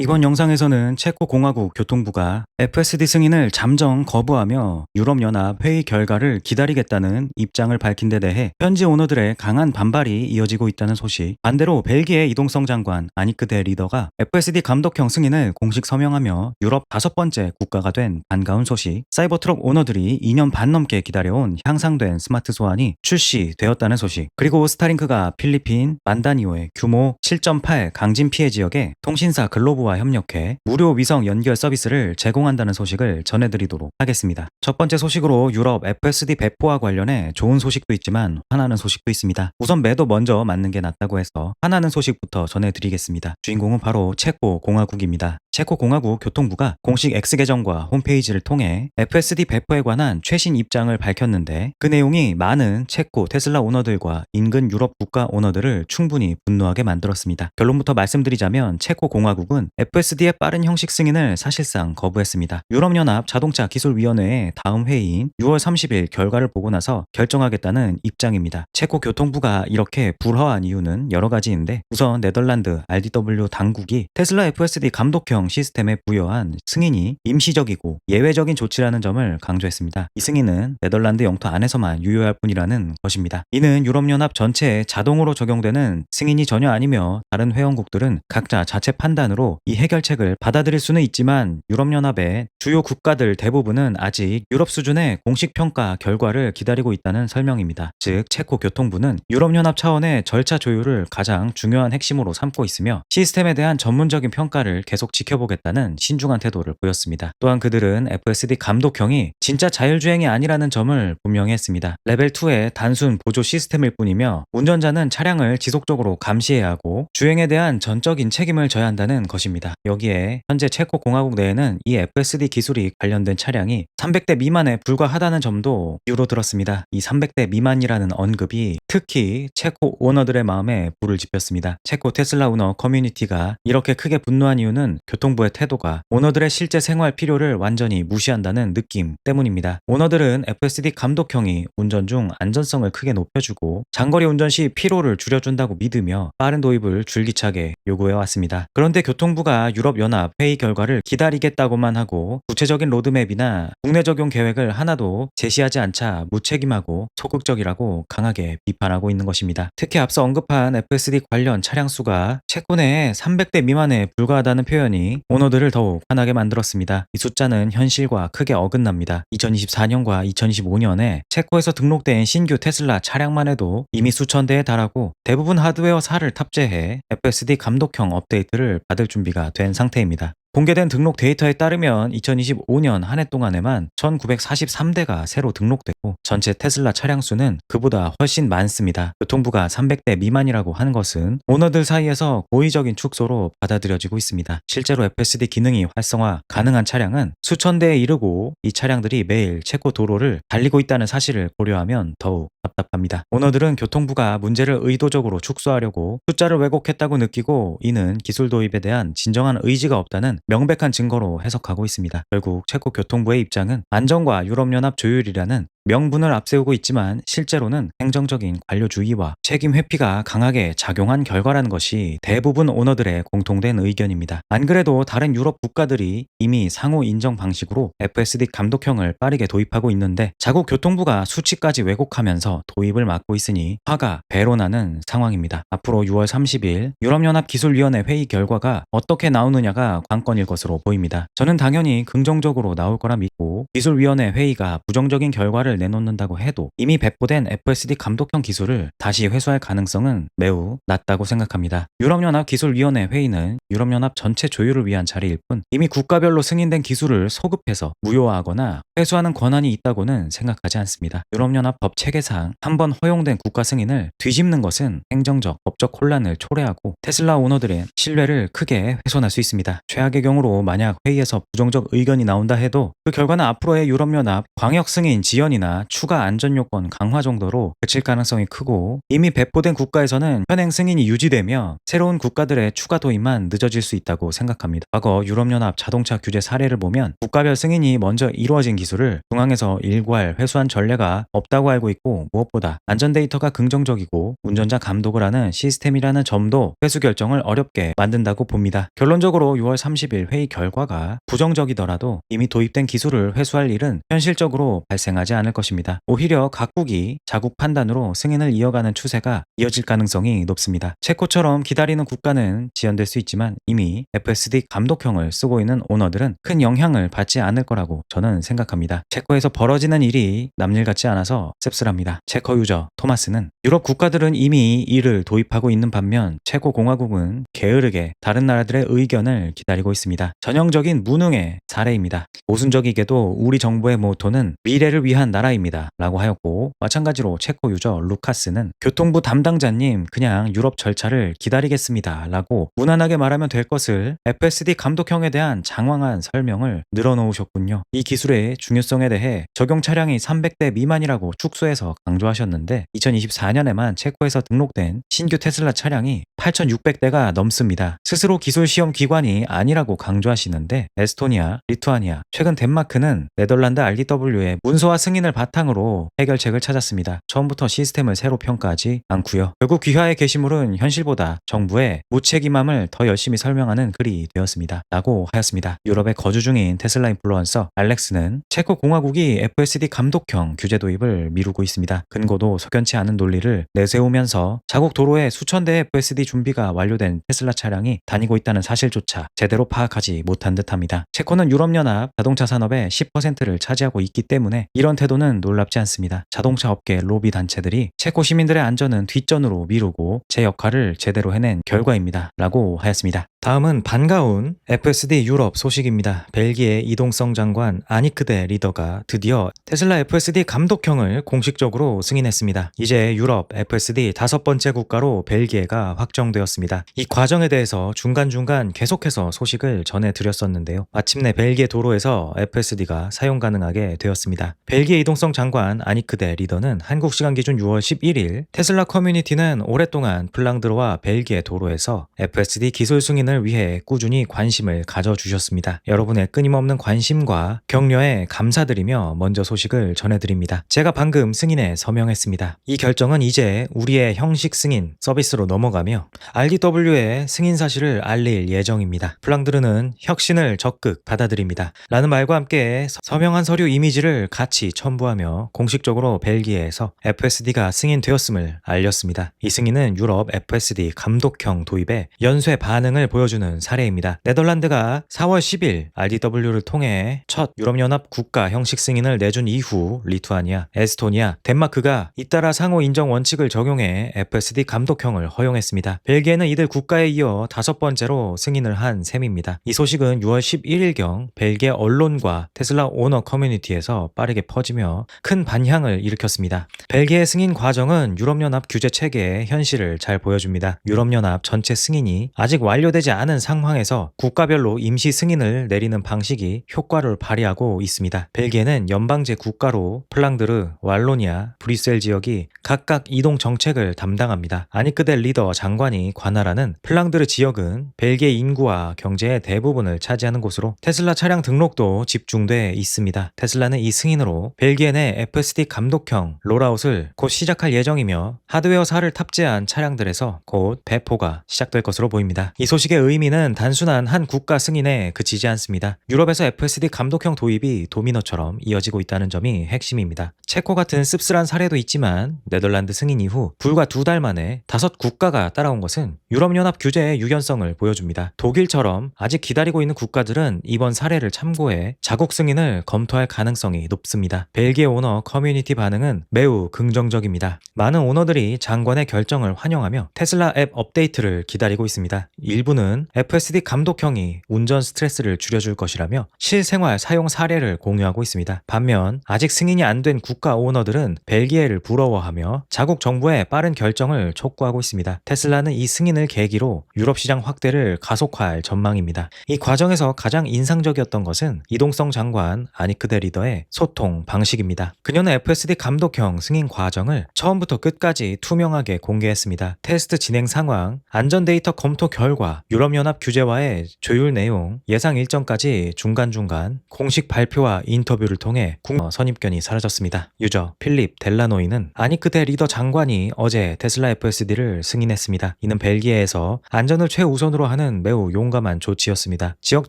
이번 영상에서는 체코 공화국 교통부가 FSD 승인을 잠정 거부하며 유럽연합 회의 결과를 기다리겠다는 입장을 밝힌 데 대해 현지 오너들의 강한 반발이 이어지고 있다는 소식. 반대로 벨기에 이동성 장관 아니크 데 리더가 FSD 감독형 승인을 공식 서명하며 유럽 5번째 국가가 된 반가운 소식. 사이버트럭 오너들이 2년 반 넘게 기다려온 향상된 스마트 소환이 출시되었다는 소식. 그리고 스타링크가 필리핀 만다니오의 규모 7.8 강진 피해 지역에 통신사 글로브와 협력해 무료 위성 연결 서비스를 제공한다는 소식을 전해드리도록 하겠습니다. 첫 번째 소식으로 유럽 FSD 배포와 관련해 좋은 소식도 있지만 화나는 소식도 있습니다. 우선 매도 먼저 맞는 게 낫다고 해서 화나는 소식부터 전해드리겠습니다. 주인공은 바로 체코 공화국입니다. 체코 공화국 교통부가 공식 X 계정과 홈페이지를 통해 FSD 배포에 관한 최신 입장을 밝혔는데 그 내용이 많은 체코 테슬라 오너들과 인근 유럽 국가 오너들을 충분히 분노하게 만들었습니다. 결론부터 말씀드리자면 체코 공화국은 FSD의 빠른 형식 승인을 사실상 거부했습니다. 유럽연합 자동차 기술위원회의 다음 회의인 6월 30일 결과를 보고 나서 결정하겠다는 입장입니다. 체코 교통부가 이렇게 불허한 이유는 여러 가지인데 우선 네덜란드 RDW 당국이 테슬라 FSD 감독형 시스템에 부여한 승인이 임시적이고 예외적인 조치라는 점을 강조했습니다. 이 승인은 네덜란드 영토 안에서만 유효할 뿐이라는 것입니다. 이는 유럽연합 전체에 자동으로 적용되는 승인이 전혀 아니며 다른 회원국들은 각자 자체 판단으로 이 해결책을 받아들일 수는 있지만 유럽연합의 주요 국가들 대부분은 아직 유럽 수준의 공식 평가 결과를 기다리고 있다는 설명입니다. 즉 체코 교통부는 유럽연합 차원의 절차 조율을 가장 중요한 핵심으로 삼고 있으며 시스템에 대한 전문적인 평가를 계속 지켜보겠다는 신중한 태도를 보였습니다. 또한 그들은 FSD 감독형이 진짜 자율주행이 아니라는 점을 분명히 했습니다. 레벨2의 단순 보조 시스템일 뿐이며 운전자는 차량을 지속적으로 감시해야 하고 주행에 대한 전적인 책임을 져야 한다는 것입니다. 여기에 현재 체코 공화국 내에는 이 FSD 기술이 관련된 차량이 300대 미만에 불과하다는 점도 이유로 들었습니다. 이 300대 미만이라는 언급이 특히 체코 오너들의 마음에 불을 지폈습니다. 체코 테슬라 오너 커뮤니티가 이렇게 크게 분노한 이유는 교통부의 태도가 오너들의 실제 생활 필요를 완전히 무시한다는 느낌 때문입니다. 오너들은 FSD 감독형이 운전 중 안전성을 크게 높여주고 장거리 운전 시 피로를 줄여준다고 믿으며 빠른 도입을 줄기차게 요구해왔습니다. 그런데 교통부가 유럽연합 회의 결과를 기다리겠다고만 하고 구체적인 로드맵이나 국내 적용 계획을 하나도 제시하지 않자 무책임하고 소극적이라고 강하게 비판하고 있는 것입니다. 특히 앞서 언급한 FSD 관련 차량 수가 체코 내에 300대 미만에 불과하다는 표현이 오너들을 더욱 화나게 만들었습니다. 이 숫자는 현실과 크게 어긋납니다. 2024년과 2025년에 체코에서 등록된 신규 테슬라 차량만 해도 이미 수천 대에 달하고 대부분 하드웨어사를 탑재해 FSD 감독형 업데이트를 받을 준비가 된 상태입니다. 공개된 등록 데이터에 따르면 2025년 한 해 동안에만 1943대가 새로 등록되고 전체 테슬라 차량 수는 그보다 훨씬 많습니다. 교통부가 300대 미만이라고 하는 것은 오너들 사이에서 고의적인 축소로 받아들여지고 있습니다. 실제로 FSD 기능이 활성화 가능한 차량은 수천 대에 이르고 이 차량들이 매일 체코 도로를 달리고 있다는 사실을 고려하면 더욱 답답합니다. 오너들은 교통부가 문제를 의도적으로 축소하려고 숫자를 왜곡했다고 느끼고 이는 기술 도입에 대한 진정한 의지가 없다는 명백한 증거로 해석하고 있습니다. 결국 체코 교통부의 입장은 안전과 유럽연합 조율이라는 명분을 앞세우고 있지만 실제로는 행정적인 관료주의와 책임 회피가 강하게 작용한 결과라는 것이 대부분 오너들의 공통된 의견입니다. 안 그래도 다른 유럽 국가들이 이미 상호 인정 방식으로 FSD 감독형을 빠르게 도입하고 있는데 자국 교통부가 수치까지 왜곡하면서 도입을 막고 있으니 화가 배로 나는 상황입니다. 앞으로 6월 30일 유럽연합 기술위원회 회의 결과가 어떻게 나오느냐가 관건일 것으로 보입니다. 저는 당연히 긍정적으로 나올 거라 믿고 기술위원회 회의가 부정적인 결과를 내놓는다고 해도 이미 배포된 FSD 감독형 기술을 다시 회수할 가능성은 매우 낮다고 생각합니다. 유럽연합 기술위원회 회의는 유럽연합 전체 조율을 위한 자리일 뿐 이미 국가별로 승인된 기술을 소급해서 무효화하거나 회수하는 권한이 있다고는 생각하지 않습니다. 유럽연합 법 체계상 한번 허용된 국가 승인을 뒤집는 것은 행정적, 법적 혼란을 초래하고 테슬라 오너들의 신뢰를 크게 훼손할 수 있습니다. 최악의 경우로 만약 회의에서 부정적 의견이 나온다 해도 그 결과는 앞으로의 유럽연합 광역 승인 지연이나 조정이나 추가 안전 요건 강화 정도로 그칠 가능성이 크고, 이미 배포된 국가에서는 현행 승인이 유지되며 새로운 국가들의 추가 도입만 늦어질 수 있다고 생각합니다. 과거 유럽연합 자동차 규제 사례를 보면 국가별 승인이 먼저 이루어진 기술을 중앙에서 일괄 회수한 전례가 없다고 알고 있고, 무엇보다 안전 데이터가 긍정적이고 운전자 감독을 하는 시스템이라는 점도 회수 결정을 어렵게 만든다고 봅니다. 결론적으로 6월 30일 회의 결과가 부정적이더라도 이미 도입된 기술을 회수할 일은 현실적으로 발생하지 않을 것입니다. 오히려 각국이 자국 판단으로 승인을 이어가는 추세가 이어질 가능성이 높습니다. 체코처럼 기다리는 국가는 지연될 수 있지만 이미 FSD 감독형을 쓰고 있는 오너들은 큰 영향을 받지 않을 거라고 저는 생각합니다. 체코에서 벌어지는 일이 남일 같지 않아서 씁쓸합니다. 체코 유저 토마스는 유럽 국가들은 이미 이를 도입하고 있는 반면 체코 공화국은 게으르게 다른 나라들의 의견을 기다리고 있습니다. 전형적인 무능의 사례입니다. 모순적이게도 우리 정부의 모토는 미래를 위한 나라입니다 라고 하였고, 마찬가지로 체코 유저 루카스는 교통부 담당자님 그냥 유럽 절차를 기다리겠습니다 라고 무난하게 말하면 될 것을 FSD 감독형에 대한 장황한 설명을 늘어놓으셨군요. 이 기술의 중요성에 대해 적용 차량이 300대 미만이라고 축소해서 강조하셨는데 2024년에만 체코에서 등록된 신규 테슬라 차량이 8,600대가 넘습니다. 스스로 기술 시험 기관이 아니라고 강조하시는데 에스토니아, 리투아니아, 최근 덴마크는 네덜란드 RDW의 문서와 승인을 바탕으로 해결책을 찾았습니다. 처음부터 시스템을 새로 평가하지 않고요. 결국 귀하의 게시물은 현실보다 정부의 무책임함을 더 열심히 설명하는 글이 되었습니다 라고 하였습니다. 유럽에 거주 중인 테슬라 인플루언서 알렉스는 체코 공화국이 FSD 감독형 규제 도입을 미루고 있습니다. 근거도 석연치 않은 논리를 내세우면서 자국 도로에 수천 대의 FSD 준비가 완료된 테슬라 차량이 다니고 있다는 사실조차 제대로 파악하지 못한 듯합니다. 체코는 유럽연합 자동차 산업의 10%를 차지하고 있기 때문에 이런 태도는 놀랍지 않습니다. 자동차 업계 로비 단체들이 체코 시민들의 안전은 뒷전으로 미루고 제 역할을 제대로 해낸 결과입니다 라고 하였습니다. 다음은 반가운 FSD 유럽 소식입니다. 벨기에 이동성 장관 아니크데 리더가 드디어 테슬라 FSD 감독형을 공식적으로 승인했습니다. 이제 유럽 FSD 5번째 국가로 벨기에가 확정되었습니다. 이 과정에 대해서 중간중간 계속해서 소식을 전해드렸었는데요. 마침내 벨기에 도로에서 FSD가 사용 가능하게 되었습니다. 벨기에 이동성 장관 아니크데 리더는 한국 시간 기준 6월 11일 테슬라 커뮤니티는 오랫동안 플랑드르와 벨기에 도로에서 FSD 기술 승인을 위해 꾸준히 관심을 가져주셨습니다. 여러분의 끊임없는 관심과 격려에 감사드리며 먼저 소식을 전해드립니다. 제가 방금 승인에 서명했습니다. 이 결정은 이제 우리의 형식 승인 서비스로 넘어가며 RDW의 승인 사실을 알릴 예정입니다. 플랑드르는 혁신을 적극 받아들입니다 라는 말과 함께 서명한 서류 이미지를 같이 첨부하며 공식적으로 벨기에에서 FSD가 승인되었음을 알렸습니다. 이 승인은 유럽 FSD 감독형 도입에 연쇄 반응을 보여주는 사례입니다. 네덜란드가 4월 10일 RDW를 통해 첫 유럽연합 국가 형식 승인을 내준 이후 리투아니아, 에스토니아, 덴마크가 잇따라 상호 인정 원칙을 적용해 FSD 감독형을 허용했습니다. 벨기에는 이들 국가에 이어 5번째로 승인을 한 셈입니다. 이 소식은 6월 11일경 벨기에 언론과 테슬라 오너 커뮤니티에서 빠르게 퍼지며 큰 반향을 일으켰습니다. 벨기에 승인 과정은 유럽연합 규제 체계의 현실을 잘 보여줍니다. 유럽연합 전체 승인이 아직 완료되지 않은 상황에서 국가별로 임시 승인을 내리는 방식이 효과를 발휘하고 있습니다. 벨기에는 연방제 국가로 플랑드르, 왈로니아, 브뤼셀 지역이 각각 이동 정책을 담당합니다. 아니크데 리더 장관이 관할하는 플랑드르 지역은 벨기에 인구와 경제의 대부분을 차지하는 곳으로 테슬라 차량 등록도 집중돼 있습니다. 테슬라는 이 승인으로 벨기에 내 FSD 감독형 롤아웃을 곧 시작할 예정이며 하드웨어사를 탑재한 차량들에서 곧 배포가 시작될 것으로 보입니다. 이 소식의 의미는 단순한 한 국가 승인에 그치지 않습니다. 유럽에서 FSD 감독형 도입이 도미노처럼 이어지고 있다는 점이 핵심입니다. 체코 같은 씁쓸한 사례도 있지만 네덜란드 승인 이후 불과 2달 만에 5국가가 따라온 것은 유럽연합 규제의 유연성을 보여줍니다. 독일처럼 아직 기다리고 있는 국가들은 이번 사례를 참고해 자국 승인을 검토할 가능성이 높습니다. 벨기에 오너 커뮤니티 반응은 매우 긍정적입니다. 많은 오너들이 장관의 결정을 환영하며 테슬라 앱 업데이트를 기다리고 있습니다. 일부는 FSD 감독형이 운전 스트레스를 줄여줄 것이라며 실생활 사용 사례를 공유하고 있습니다. 반면 아직 승인이 안 된 국가 오너들은 벨기에를 부러워하며 자국 정부의 빠른 결정을 촉구하고 있습니다. 테슬라는 이 승인을 계기로 유럽 시장 확대를 가속화할 전망입니다. 이 과정에서 가장 인상적이었던 것은 이동성 장관 아니크데 리더의 소통 방식 머식입니다. 그녀는 FSD 감독형 승인 과정을 처음부터 끝까지 투명하게 공개했습니다. 테스트 진행 상황, 안전 데이터 검토 결과, 유럽연합 규제와의 조율 내용, 예상 일정까지 중간중간 공식 발표와 인터뷰를 통해 선입견이 사라졌습니다. 유저 필립 델라노이는 아니크대 리더 장관이 어제 테슬라 FSD를 승인했습니다. 이는 벨기에에서 안전을 최우선으로 하는 매우 용감한 조치였습니다. 지역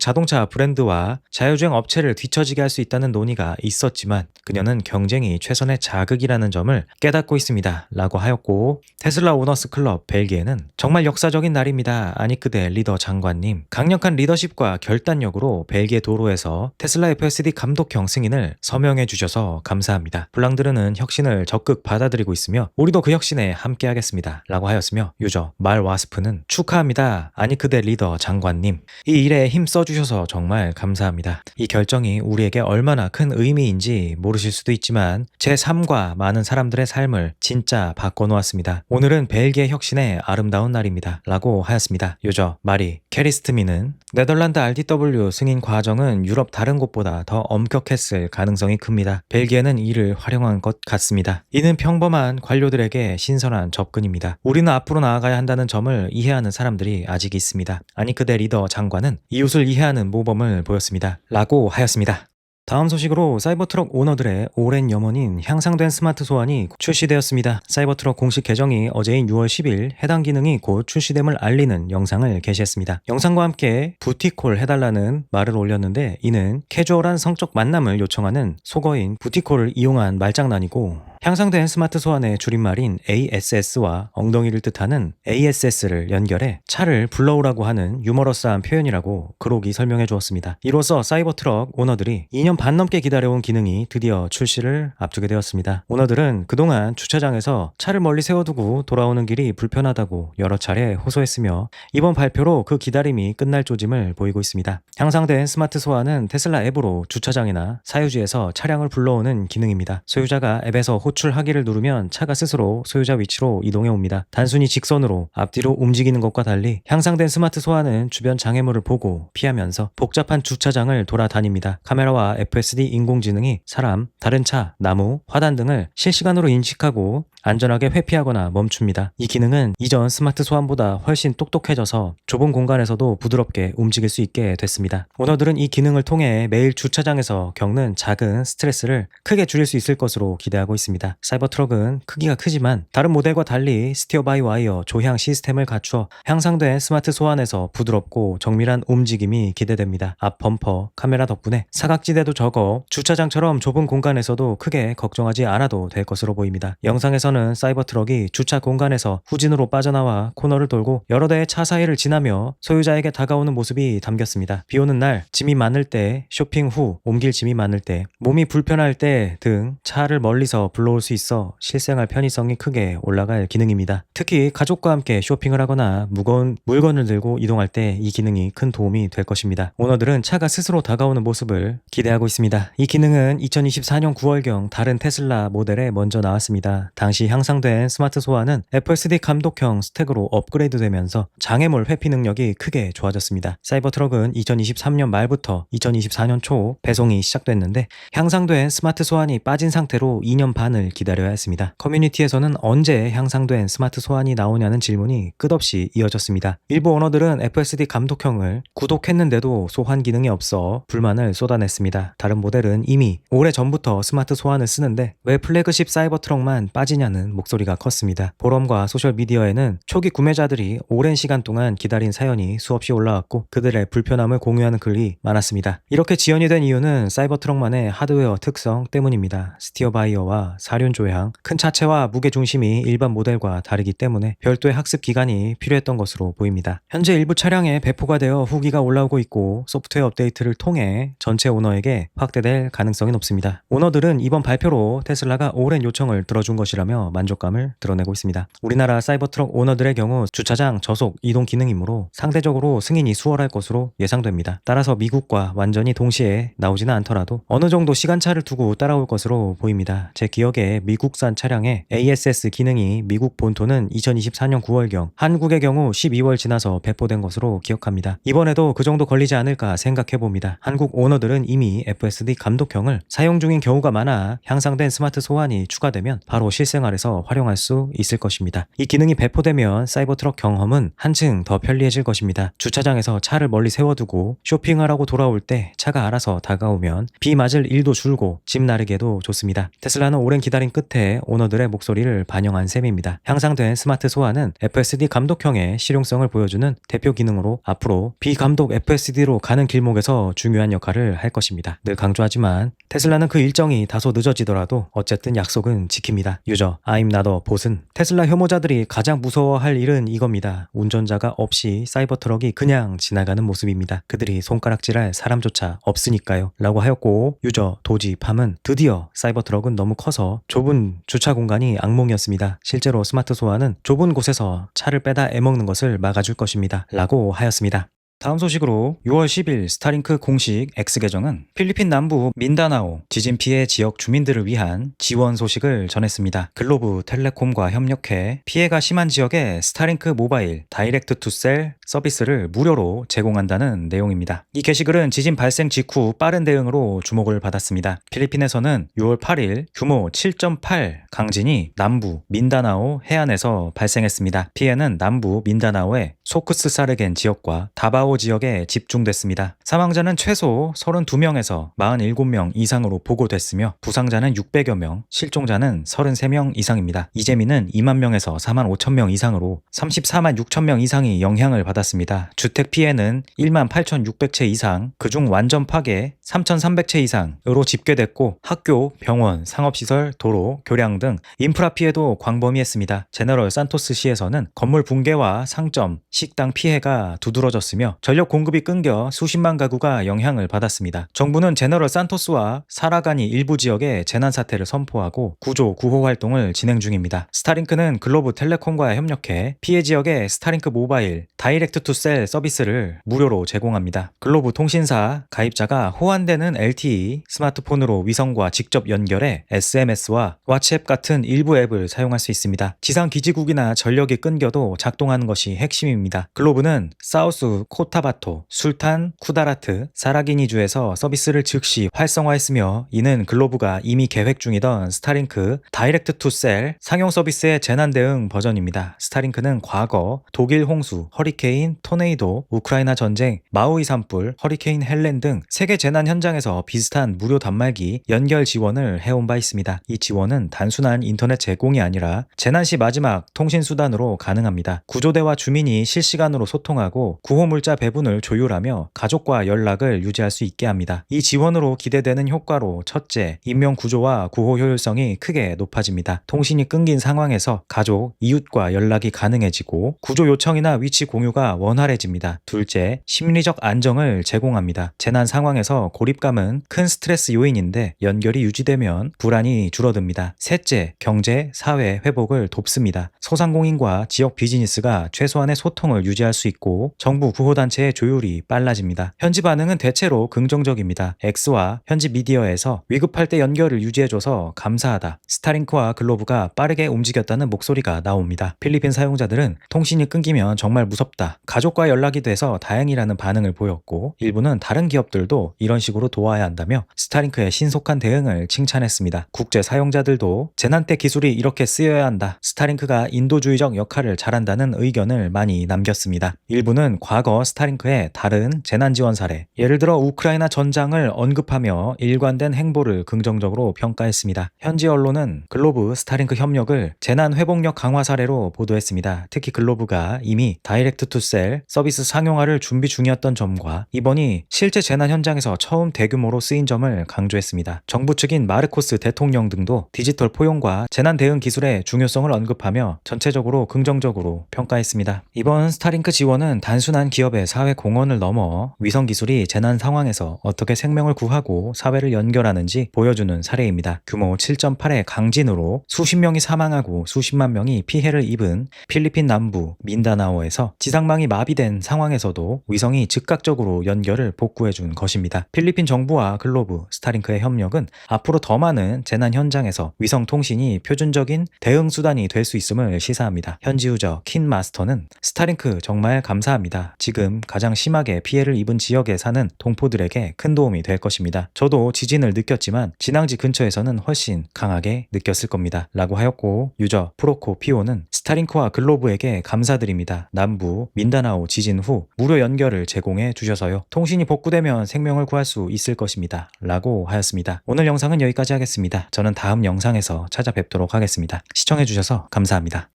자동차 브랜드와 자율주행 업체를 뒤처지게 할 수 있다는 논의가 있었지만 그녀는 경쟁이 최선의 자극이라는 점을 깨닫고 있습니다. 라고 하였고, 테슬라 오너스 클럽 벨기에는 정말 역사적인 날입니다. 아니크대 리더 장관님, 강력한 리더십과 결단력으로 벨기에 도로에서 테슬라 FSD 감독형 승인을 서명해 주셔서 감사합니다. 블랑드르는 혁신을 적극 받아들이고 있으며 우리도 그 혁신에 함께하겠습니다. 라고 하였으며, 유저 말 와스프는 축하합니다. 아니크대 리더 장관님, 이 일에 힘 써주셔서 정말 감사합니다. 이 결정이 우리에게 얼마나 큰 의미인지 모르실 수도 있지만 제 삶과 많은 사람들의 삶을 진짜 바꿔놓았습니다. 오늘은 벨기에 혁신의 아름다운 날입니다. 라고 하였습니다. 유저 마리 캐리스트미는 네덜란드 RDW 승인 과정은 유럽 다른 곳보다 더 엄격했을 가능성이 큽니다. 벨기에는 이를 활용한 것 같습니다. 이는 평범한 관료들에게 신선한 접근입니다. 우리는 앞으로 나아가야 한다는 점을 이해하는 사람들이 아직 있습니다. 아니크대 리더 장관은 이웃을 이해하는 모범을 보였습니다. 라고 하였습니다. 다음 소식으로 사이버트럭 오너들의 오랜 염원인 향상된 스마트 소환이 출시되었습니다. 사이버트럭 공식 계정이 어제인 6월 10일 해당 기능이 곧 출시됨을 알리는 영상을 게시했습니다. 영상과 함께 부티콜 해달라는 말을 올렸는데, 이는 캐주얼한 성적 만남을 요청하는 속어인 부티콜을 이용한 말장난이고, 향상된 스마트 소환의 줄임말인 ASS와 엉덩이를 뜻하는 ASS를 연결해 차를 불러오라고 하는 유머러스한 표현이라고 그록이 설명해 주었습니다. 이로써 사이버트럭 오너들이 2년 반 넘게 기다려온 기능이 드디어 출시를 앞두게 되었습니다. 오너들은 그동안 주차장에서 차를 멀리 세워두고 돌아오는 길이 불편하다고 여러 차례 호소했으며, 이번 발표로 그 기다림이 끝날 조짐을 보이고 있습니다. 향상된 스마트 소환은 테슬라 앱으로 주차장이나 사유지에서 차량을 불러오는 기능입니다. 소유자가 앱에서 호출하기를 누르면 차가 스스로 소유자 위치로 이동해 옵니다. 단순히 직선으로 앞뒤로 움직이는 것과 달리 향상된 스마트 소환은 주변 장애물을 보고 피하면서 복잡한 주차장을 돌아다닙니다. 카메라와 FSD 인공지능이 사람, 다른 차, 나무, 화단 등을 실시간으로 인식하고 안전하게 회피하거나 멈춥니다. 이 기능은 이전 스마트 소환보다 훨씬 똑똑해져서 좁은 공간에서도 부드럽게 움직일 수 있게 됐습니다. 오너들은 이 기능을 통해 매일 주차장에서 겪는 작은 스트레스를 크게 줄일 수 있을 것으로 기대하고 있습니다. 사이버트럭은 크기가 크지만 다른 모델과 달리 스티어 바이 와이어 조향 시스템을 갖추어 향상된 스마트 소환에서 부드럽고 정밀한 움직임이 기대됩니다. 앞 범퍼, 카메라 덕분에 사각지대도 적어 주차장처럼 좁은 공간에서도 크게 걱정하지 않아도 될 것으로 보입니다. 영상에서는 사이버트럭이 주차 공간에서 후진으로 빠져나와 코너를 돌고 여러 대의 차 사이를 지나며 소유자에게 다가오는 모습이 담겼습니다. 비 오는 날, 짐이 많을 때, 쇼핑 후 옮길 짐이 많을 때, 몸이 불편할 때 등 차를 멀리서 불러올 수 있어 실생활 편의성이 크게 올라갈 기능입니다. 특히 가족과 함께 쇼핑을 하거나 무거운 물건을 들고 이동할 때 이 기능이 큰 도움이 될 것입니다. 오너들은 차가 스스로 다가오는 모습을 기대하고 있습니다. 이 기능은 2024년 9월경 다른 테슬라 모델에 먼저 나왔습니다. 당시 향상된 스마트 소환은 FSD 감독형 스택으로 업그레이드되면서 장애물 회피 능력이 크게 좋아졌습니다. 사이버트럭은 2023년 말부터 2024년 초 배송이 시작됐는데, 향상된 스마트 소환이 빠진 상태로 2년 반을 기다려야 했습니다. 커뮤니티에서는 언제 향상된 스마트 소환이 나오냐는 질문이 끝없이 이어졌습니다. 일부 오너들은 FSD 감독형을 구독했는데도 소환 기능이 없어 불만을 쏟아냈습니다. 다른 모델은 이미 오래전부터 스마트 소환을 쓰는데 왜 플래그십 사이버트럭만 빠지냐는 목소리가 컸습니다. 포럼과 소셜미디어에는 초기 구매자들이 오랜 시간 동안 기다린 사연이 수없이 올라왔고 그들의 불편함을 공유하는 글이 많았습니다. 이렇게 지연이 된 이유는 사이버트럭만의 하드웨어 특성 때문입니다. 스티어 바이어와 사륜 조향, 큰 차체와 무게 중심이 일반 모델과 다르기 때문에 별도의 학습 기간이 필요했던 것으로 보입니다. 현재 일부 차량에 배포가 되어 후기가 올라오고 있고 소프트웨어 업데이트를 통해 전체 오너에게 확대될 가능성이 높습니다. 오너들은 이번 발표로 테슬라가 오랜 요청을 들어준 것이라며 만족감을 드러내고 있습니다. 우리나라 사이버트럭 오너들의 경우 주차장 저속 이동 기능이므로 상대적으로 승인이 수월할 것으로 예상됩니다. 따라서 미국과 완전히 동시에 나오지는 않더라도 어느 정도 시간차를 두고 따라올 것으로 보입니다. 제 기억에 지역의 미국산 차량의 ASS 기능이 미국 본토는 2024년 9월경, 한국의 경우 12월 지나서 배포된 것으로 기억합니다. 이번에도 그 정도 걸리지 않을까 생각해봅니다. 한국 오너들은 이미 FSD 감독형을 사용 중인 경우가 많아 향상된 스마트 소환이 추가되면 바로 실생활에서 활용할 수 있을 것입니다. 이 기능이 배포되면 사이버트럭 경험은 한층 더 편리해질 것입니다. 주차장에서 차를 멀리 세워두고 쇼핑하라고 돌아올 때 차가 알아서 다가오면 비 맞을 일도 줄고 집 나르기에도 좋습니다. 테슬라는 오랜 기다림 끝에 오너들의 목소리를 반영한 셈입니다. 향상된 스마트 소환은 FSD 감독형의 실용성을 보여주는 대표 기능으로 앞으로 비감독 FSD로 가는 길목에서 중요한 역할을 할 것입니다. 늘 강조하지만 테슬라는 그 일정이 다소 늦어지더라도 어쨌든 약속은 지킵니다. 유저 I'm not a boss은 테슬라 혐오자들이 가장 무서워할 일은 이겁니다. 운전자가 없이 사이버트럭이 그냥 지나가는 모습입니다. 그들이 손가락질할 사람조차 없으니까요 라고 하였고, 유저 도지팜은 드디어 사이버트럭은 너무 커서 좁은 주차 공간이 악몽이었습니다. 실제로 스마트 소환은 좁은 곳에서 차를 빼다 애먹는 것을 막아줄 것입니다 라고 하였습니다. 다음 소식으로 6월 10일 스타링크 공식 X 계정은 필리핀 남부 민다나오 지진 피해 지역 주민들을 위한 지원 소식을 전했습니다. 글로브 텔레콤과 협력해 피해가 심한 지역에 스타링크 모바일 다이렉트 투 셀 서비스를 무료로 제공한다는 내용입니다. 이 게시글은 지진 발생 직후 빠른 대응으로 주목을 받았습니다. 필리핀에서는 6월 8일 규모 7.8 강진이 남부 민다나오 해안에서 발생했습니다. 피해는 남부 민다나오의 소크스 사르겐 지역과 다바오 지역에 집중됐습니다. 사망자는 최소 32명에서 47명 이상으로 보고됐으며 부상자는 600여 명, 실종자는 33명 이상입니다. 이재민은 2만 명에서 4만 5천 명 이상으로 34만 6천 명 이상이 영향을 받았습니다. 주택 피해는 1만 8,600채 이상, 그중 완전 파괴 3,300채 이상으로 집계됐고 학교, 병원, 상업시설, 도로, 교량 등 인프라 피해도 광범위했습니다. 제너럴 산토스시에서는 건물 붕괴와 상점, 식당 피해가 두드러졌으며 전력 공급이 끊겨 수십만 가구가 영향을 받았습니다. 정부는 제너럴 산토스와 사라가니 일부 지역에 재난사태를 선포하고 구조, 구호 활동을 진행 중입니다. 스타링크는 글로브 텔레콤과 협력해 피해 지역에 스타링크 모바일 다이렉트 투 셀 서비스를 무료로 제공합니다. 글로브 통신사 가입자가 호환되는 LTE 스마트폰으로 위성과 직접 연결해 SMS와 왓츠앱 같은 일부 앱을 사용할 수 있습니다. 지상 기지국이나 전력이 끊겨도 작동하는 것이 핵심입니다. 글로브는 사우스 코타바토, 술탄, 쿠다라트, 사라기니주에서 서비스를 즉시 활성화했으며 이는 글로브가 이미 계획 중이던 스타링크 다이렉트 투 셀 상용 서비스의 재난 대응 버전입니다. 스타링크는 과거 독일 홍수, 허리케인, 토네이도, 우크라이나 전쟁, 마우이 산불, 허리케인 헬렌 등 세계 재난 현장에서 비슷한 무료 단말기 연결 지원을 해온 바 있습니다. 이 지원은 단순한 인터넷 제공이 아니라 재난 시 마지막 통신 수단으로 가능합니다. 구조대와 주민이 실시간으로 소통하고 구호물자 배분을 조율하며 가족과 연락을 유지할 수 있게 합니다. 이 지원으로 기대되는 효과로 첫째, 인명 구조와 구호 효율성이 크게 높아집니다. 통신이 끊긴 상황에서 가족, 이웃과 연락이 가능해지고 구조 요청이나 위치 공유가 원활해집니다. 둘째, 심리적 안정을 제공합니다. 재난 상황에서 고립감은 큰 스트레스 요인인데 연결이 유지되면 불안이 줄어듭니다. 셋째, 경제, 사회 회복을 돕습니다. 소상공인과 지역 비즈니스가 최소한의 소통을 유지할 수 있고 정부 구호단체의 조율이 빨라집니다. 현지 반응은 대체로 긍정적입니다. X와 현지 미디어에서 위급할 때 연결을 유지해줘서 감사하다. 스타링크와 글로브가 빠르게 움직였다는 목소리가 나옵니다. 필리핀 사용자들은 통신이 끊기면 정말 무섭다. 가족과 연락이 돼서 다행이라는 반응을 보였고 일부는 다른 기업들도 이런 식으로 도와야 한다며 스타링크의 신속한 대응을 칭찬했습니다. 국제 사용자들도 재난 때 기술이 이렇게 쓰여야 한다. 스타링크가 인도주의적 역할을 잘한다는 의견을 많이 남겼습니다. 일부는 과거 스타링크의 다른 재난 지원 사례, 예를 들어 우크라이나 전장을 언급하며 일관된 행보를 긍정적으로 평가했습니다. 현지 언론은 글로브 스타링크 협력을 재난 회복력 강화 사례로 보도했습니다. 특히 글로브가 이미 다이렉트 투 셀 서비스 상용화를 준비 중이었던 점과 이번이 실제 재난 현장에서 처음 대규모로 쓰인 점을 강조했습니다. 정부 측인 마르코스 대통령 등도 디지털 포용과 재난 대응 기술의 중요성을 언급하며 전체적으로 긍정적으로 평가했습니다. 이번 스타링크 지원은 단순한 기업의 사회 공헌을 넘어 위성 기술이 재난 상황에서 어떻게 생명을 구하고 사회를 연결하는지 보여주는 사례입니다. 규모 7.8의 강진으로 수십 명이 사망하고 수십만 명이 피해를 입은 필리핀 남부 민다나오에서 지상 전력망이 마비된 상황에서도 위성이 즉각적으로 연결을 복구해준 것입니다. 필리핀 정부와 글로브, 스타링크의 협력은 앞으로 더 많은 재난 현장에서 위성 통신이 표준적인 대응 수단이 될 수 있음을 시사합니다. 현지 유저 킨마스터는 스타링크 정말 감사합니다. 지금 가장 심하게 피해를 입은 지역에 사는 동포들에게 큰 도움이 될 것입니다. 저도 지진을 느꼈지만 진앙지 근처에서는 훨씬 강하게 느꼈을 겁니다. 라고 하였고, 유저 프로코 피오는 스타링크와 글로브에게 감사드립니다. 남부 민다나오 지진 후 무료 연결을 제공해 주셔서요. 통신이 복구되면 생명을 구할 수 있을 것입니다. 라고 하였습니다. 오늘 영상은 여기까지 하겠습니다. 저는 다음 영상에서 찾아뵙도록 하겠습니다. 시청해 주셔서 감사합니다.